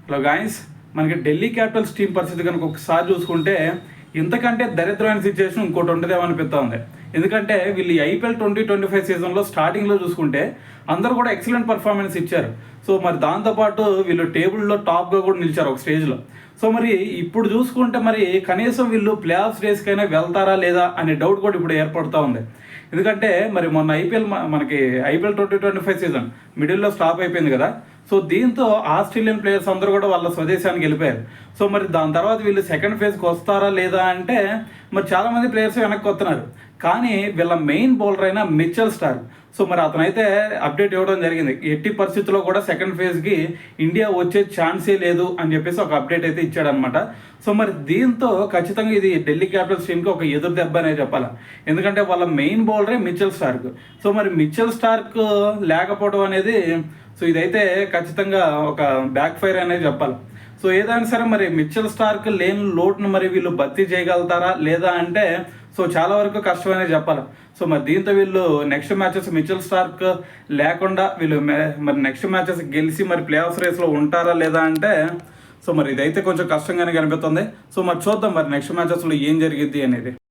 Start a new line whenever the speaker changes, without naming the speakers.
Hello guys, మనకి Delhi Capitals team పరిస్థితి కనుక ఒకసారి చూసుకుంటే ఇంతకంటే దరిద్రమైన సిచ్యువేషన్ ఇంకోటి ఉండదేమో అనిపిస్తూ ఉంది. ఎందుకంటే వీళ్ళు ఐపీఎల్ 2025 సీజన్లో స్టార్టింగ్లో చూసుకుంటే అందరూ కూడా ఎక్సలెంట్ పర్ఫార్మెన్స్ ఇచ్చారు. సో మరి దాంతోపాటు వీళ్ళు టేబుల్లో టాప్గా కూడా నిలిచారు ఒక స్టేజ్లో. సో మరి ఇప్పుడు చూసుకుంటే మరి కనీసం వీళ్ళు ప్లే ఆఫ్ రేస్కైనా వెళ్తారా లేదా అనే డౌట్ కూడా ఇప్పుడు ఏర్పడుతూ ఉంది. ఎందుకంటే మరి మొన్న మనకి ఐపీఎల్ 2025 సీజన్ మిడిల్లో స్టాప్ అయిపోయింది కదా. సో దీంతో ఆస్ట్రేలియన్ ప్లేయర్స్ అందరూ కూడా వాళ్ళ స్వదేశానికి వెళ్ళిపోయారు. సో మరి దాని తర్వాత వీళ్ళు సెకండ్ ఫేజ్కి వస్తారా లేదా అంటే మరి చాలామంది ప్లేయర్స్ వెనక్కి వస్తున్నారు. కానీ వీళ్ళ మెయిన్ బౌలర్ అయిన మిచెల్ స్టార్క్, సో మరి అతనైతే అప్డేట్ ఇవ్వడం జరిగింది. ఎట్టి పరిస్థితుల్లో కూడా సెకండ్ ఫేజ్కి ఇండియా వచ్చే ఛాన్సే లేదు అని చెప్పేసి ఒక అప్డేట్ అయితే ఇచ్చాడనమాట. సో మరి దీంతో ఖచ్చితంగా ఇది ఢిల్లీ క్యాపిటల్స్ టీంకి ఒక ఎదురు దెబ్బ అనే చెప్పాలి. ఎందుకంటే వాళ్ళ మెయిన్ బౌలరే మిచెల్ స్టార్క్. సో మరి మిచెల్ స్టార్క్ లేకపోవడం అనేది సో ఇదైతే ఖచ్చితంగా ఒక బ్యాక్ ఫైర్ అనేది చెప్పాలి. సో ఏదైనా సరే మరి మిచెల్ స్టార్క్ లేని లోటును మరి వీళ్ళు భర్తీ చేయగలుగుతారా లేదా అంటే సో చాలా వరకు కష్టమనే చెప్పాలి. సో మరి దీంతో వీళ్ళు నెక్స్ట్ మ్యాచెస్ మిచెల్ స్టార్క్ లేకుండా వీళ్ళు మరి నెక్స్ట్ మ్యాచెస్ గెలిచి మరి ప్లే ఆఫ్ రేస్లో ఉంటారా లేదా అంటే సో మరి ఇదైతే కొంచెం కష్టంగానే కనిపిస్తుంది. సో మరి చూద్దాం మరి నెక్స్ట్ మ్యాచెస్లో ఏం జరిగిద్ది అనేది.